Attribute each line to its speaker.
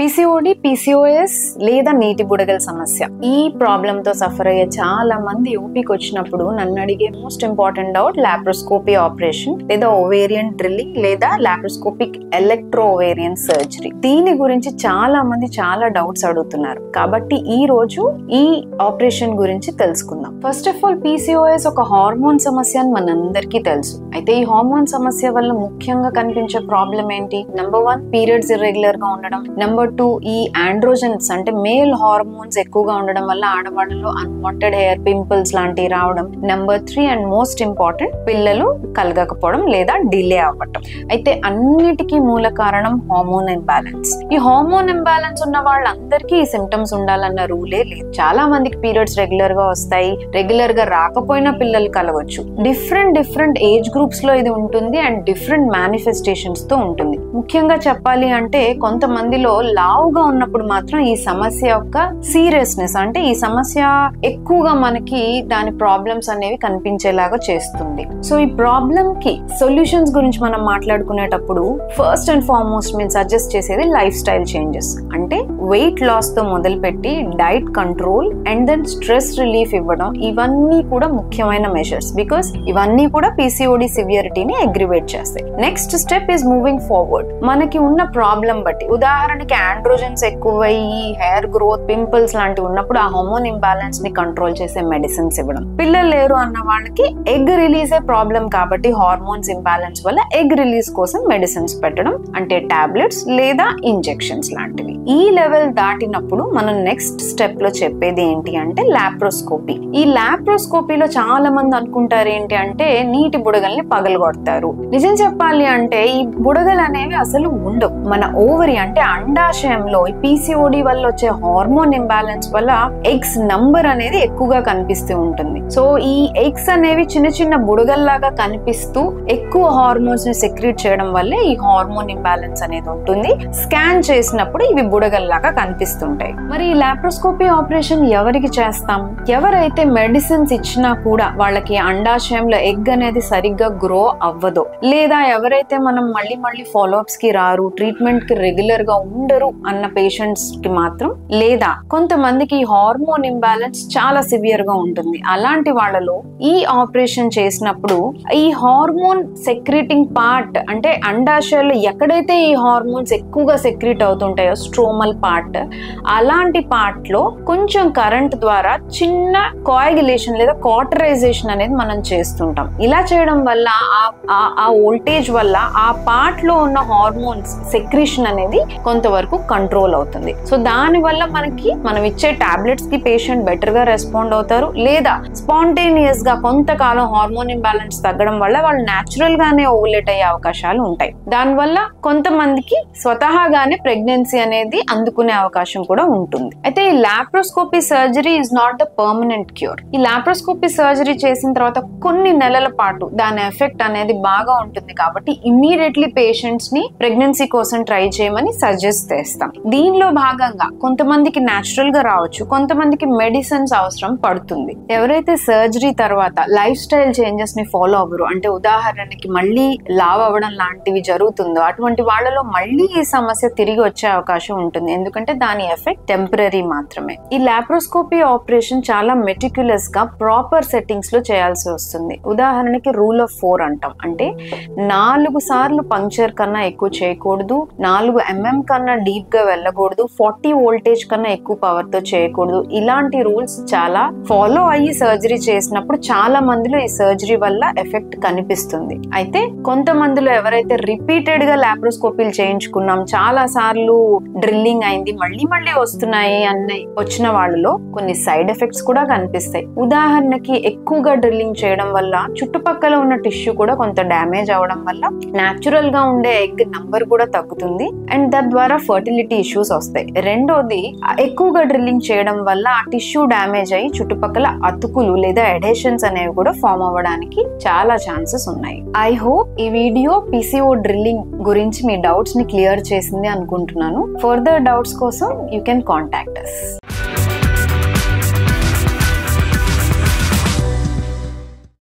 Speaker 1: PCOD, PCOS లేదా నీటి బుడగల సమస్య. ఈ ప్రాబ్లమ్ తో సఫర్ అయ్యే చాలా మంది ఓపీకి వచ్చినప్పుడు నన్ను అడిగే most important doubt laparoscopy operation లేదా ఓవేరియన్ డ్రిల్లింగ్ లేదా లాప్రోస్కోపిక్ ఎలక్ట్రో ఓవేరియన్ సర్జరీ. దీని గురించి చాలా మంది చాలా డౌట్స్ అడుగుతున్నారు కాబట్టి ఈ రోజు ఈ ఆపరేషన్ గురించి తెలుసుకుందాం. ఫస్ట్ ఆఫ్ ఆల్ పీసీఓఎస్ ఒక హార్మోన్ సమస్య అని మనందరికీ తెలుసు. అయితే ఈ హార్మోన్ సమస్య వల్ల ముఖ్యంగా కనిపించే ప్రాబ్లం ఏంటి? నెంబర్ 1 పీరియడ్స్ ఇర్రెగ్యులర్ గా ఉండడం. నెంబర్ 2 ఈ ఆండ్రోజన్స్ అంటే మేల్ హార్మోన్స్ ఎక్కువగా ఉండడం వల్ల ఆడవాళ్ళలో అన్వాంటెడ్ హెయిర్ పింపుల్స్ లాంటివి రావడం. నెంబర్ 3 అండ్ మోస్ట్ ఇంపార్టెంట్ పిల్లలు కలగకపోవడం లేదా డిలే అవ్వటం. అయితే అన్నిటికీ మూల కారణం హార్మోన్ ఇంబ్యాలెన్స్. ఈ హార్మోన్ ఇంబ్యాలెన్స్ ఉన్న వాళ్ళందరికీ ఈ సిమ్టమ్స్ ఉండాలన్న రూలే లేదు. చాలా మందికి పీరియడ్స్ రెగ్యులర్ గా వస్తాయి, రెగ్యులర్ గా రాకపోయినా పిల్లలు కలవచ్చు. డిఫరెంట్ ఏజ్ గ్రూప్స్ లో ఇది ఉంటుంది అండ్ డిఫరెంట్ మేనిఫెస్టేషన్స్ తో ఉంటుంది. ముఖ్యంగా చెప్పాలి అంటే కొంతమందిలో లావుగా ఉన్నప్పుడు మాత్రం ఈ సమస్య యొక్క సీరియస్నెస్ అంటే ఈ సమస్య ఎక్కువగా మనకి దాని ప్రాబ్లమ్స్ అనేవి కనిపించేలాగా చేస్తుంది. సో ఈ ప్రాబ్లమ్ కి సొల్యూషన్స్ గురించి మనం మాట్లాడుకునేటప్పుడు ఫస్ట్ అండ్ ఫార్మోస్ట్ మేము సజెస్ట్ చేసేది లైఫ్ స్టైల్ చేంజెస్. అంటే వెయిట్ లాస్ తో మొదలుపెట్టి diet control and then stress relief ఇవ్వడం, ఇవన్నీ కూడా ముఖ్యమైన మెజర్స్. బికాస్ ఇవన్నీ కూడా పీసీఓడి సివియరిటీని అగ్రివేట్ చేస్తాయి. Next step is moving forward. మనకి ఉన్న ప్రాబ్లం బట్టి ఉదాహరణకి ఆండ్రోజన్స్ ఎక్కువయ్యి హెయిర్ గ్రోత్, పింపుల్స్ లాంటివి ఉన్నప్పుడు ఆ హార్మోన్ ఇంబ్యాలెన్స్ ని కంట్రోల్ చేసే మెడిసిన్స్ ఇవ్వడం. పిల్లలు లేరు అన్న వాళ్ళకి ఎగ్ రిలీజే ప్రాబ్లం కాబట్టి హార్మోన్స్ ఇంబ్యాలెన్స్ వల్ల ఎగ్ రిలీజ్ కోసం మెడిసిన్స్ పెట్టడం, అంటే టాబ్లెట్స్ లేదా ఇంజెక్షన్స్ లాంటివి. ఈ లెవెల్ దాటినప్పుడు మనం నెక్స్ట్ స్టెప్ లో చెప్పేది ఏంటి అంటే లాప్రోస్కోపీ. ఈ లాప్రోస్కోపీలో చాలా మంది అనుకుంటారు ఏంటి అంటే నీటి బుడగల్ని పగలగొడతారు. నిజం చెప్పాలి అంటే ఈ బుడగలు అనేవి అసలు ఉండవు. మన ఓవరీ అంటే అండాశయంలో ఈ పీసీఓడి వల్ల వచ్చే హార్మోన్ ఇంబ్యాలెన్స్ వల్ల ఎగ్స్ నంబర్ అనేది ఎక్కువగా కనిపిస్తూ ఉంటుంది. సో ఈ ఎగ్స్ అనేవి చిన్న చిన్న బుడగల్లాగా కనిపిస్తూ ఎక్కువ హార్మోన్స్ ని సెక్రీట్ చేయడం వల్లే ఈ హార్మోన్ ఇంబ్యాలెన్స్ అనేది ఉంటుంది. స్కాన్ చేసినప్పుడు ఇవి బుడగల్లాగా కనిపిస్తుంటాయి. మరి ఈ లాప్రోస్కోపీ ఆపరేషన్ ఎవరికి చేస్తాం? ఎవరైతే మెడిసిన్స్ ఇచ్చినా కూడా వాళ్ళకి అండాశయంలో ఎగ్ అనేది సరిగ్గా గ్రో అవ్వదో, లేదా ఎవరైతే మనం మళ్ళీ ఫాలోఅప్స్ కి రారు, ట్రీట్మెంట్ కి రెగ్యులర్ గా ఉండరు అన్న పేషెంట్స్ కి మాత్రం, లేదా కొంతమందికి హార్మోన్ ఇంబ్యాలెన్స్ చాలా సివియర్ గా ఉంటుంది. అలాంటి వాళ్ళలో ఈ ఆపరేషన్ చేసినప్పుడు ఈ హార్మోన్ సెక్రీటింగ్ పార్ట్ అంటే అండాశయాల్లో ఎక్కడైతే ఈ హార్మోన్స్ ఎక్కువగా సెక్రీట్ అవుతుంటాయో స్ట్రోమల్ పార్ట్, అలాంటి పార్ట్ లో కొంచెం కరెంట్ ద్వారా చిన్న కోయాగులేషన్ లేదా కాటరైజేషన్ అనేది మనం చేస్తుంటాం. ఇలా చేయడం వల్ల ఆ వోల్టేజ్ వల్ల ఆ పార్ట్ లో ఉన్న హార్మోన్స్ సెక్రీషన్ అనేది కొంతవరకు కంట్రోల్ అవుతుంది. సో దాని వల్ల మనం ఇచ్చే టాబ్లెట్స్ కి పేషెంట్ బెటర్ గా రెస్పాండ్ అవుతారు, లేదా స్పాంటేనియస్ గా కొంతకాలం హార్మోన్ ఇంబ్యాలెన్స్ తగ్గడం వల్ల వాళ్ళు న్యాచురల్ గానే ఓవులేట్ అయ్యే అవకాశాలు ఉంటాయి. దానివల్ల కొంతమందికి స్వతహాగానే ప్రెగ్నెన్సీ అనేది అందుకునే అవకాశం కూడా ఉంటుంది. అయితే ఈ laparoscopy surgery is not the permanent cure. ఈ లాప్రోస్కోపీ సర్జరీ చేసిన తర్వాత కొన్ని నెలల పాటు దాని ఎఫెక్ట్ అనేది బాగా ఉంటుంది కాబట్టి ఇమ్మీడియట్లీ పేషెంట్స్ ని ప్రెగ్నెన్సీ కోసం ట్రై చేయమని సజెస్ట్ చేస్తాం. దీనిలో భాగంగా కొంతమందికి న్యాచురల్ గా రావచ్చు, కొంతమందికి మెడిసిన్స్ అవసరం పడుతుంది. ఎవరైతే సర్జరీ తర్వాత లైఫ్ స్టైల్ చేంజెస్ ని ఫాలో అవ్వరు, అంటే ఉదాహరణకి మళ్ళీ లావ్ అవ్వడం లాంటివి జరుగుతుందో అటువంటి వాళ్ళలో మళ్ళీ ఈ సమస్య తిరిగి వచ్చే అవకాశం ఉంటుంది. ఎందుకంటే దాని ఎఫెక్ట్ టెంపరీ మాత్రమే. ఈ లాప్రోస్కోపీ ఆపరేషన్ చాలా మెటిక్యులస్ గా ప్రాపర్ సెట్టింగ్స్ లో చేయాల్సి వస్తుంది. ఉదాహరణకి రూల్ ఆఫ్ 4 అంటాం. అంటే 4 సార్లు పంక్చర్ కన్నా ఎక్కువ చేయకూడదు, 4 mm కన్నా డీప్ గా వెళ్ళకూడదు, 40 వోల్టేజ్ కన్నా ఎక్కువ పవర్ తో చేయకూడదు. ఇలాంటి రూల్స్ చాలా ఫాలో అయ్యి సర్జరీ చేసినప్పుడు చాలా మందిలో ఈ సర్జరీ వల్ల ఎఫెక్ట్ కనిపిస్తుంది. అయితే కొంతమందిలో ఎవరైతే రిపీటెడ్ గా లాప్రోస్కోపీలు చేయించుకున్నాం, చాలా సార్లు డ్రిల్లింగ్ అయింది, మళ్ళీ వస్తున్నాయి వచ్చిన వాళ్ళలో కొన్ని సైడ్ ఎఫెక్ట్స్ కూడా కనిపిస్తాయి. ఉదాహరణకి ఎక్కువగా డ్రిల్లింగ్ చేయడం వల్ల చుట్టుపక్కల ఉన్న టిష్యూ కూడా కొంత డ్యామేజ్ అవడం వల్ల న్యాచురల్ గా ఉండే ఎగ్ నంబర్ కూడా తగ్గుతుంది అండ్ తద్వారా ఫర్టిలిటీ ఇష్యూస్ వస్తాయి. రెండోది ఎక్కువగా డ్రిల్లింగ్ చేయడం వల్ల ఆ టిష్యూ డ్యామేజ్ అయ్యి చుట్టుపక్కల అతుకులు లేదా ఎడేషన్స్ అనేవి కూడా ఫామ్ అవ్వడానికి చాలా ఛాన్సెస్ ఉన్నాయి. ఐ హోప్ ఈ వీడియో పీసీఓ డ్రిల్లింగ్ గురించి మీ డౌట్స్ ని క్లియర్ చేసింది అనుకుంటున్నాను. ఫర్దర్ డౌట్స్ కోసం యూ కెన్ కాంటాక్ట్ us.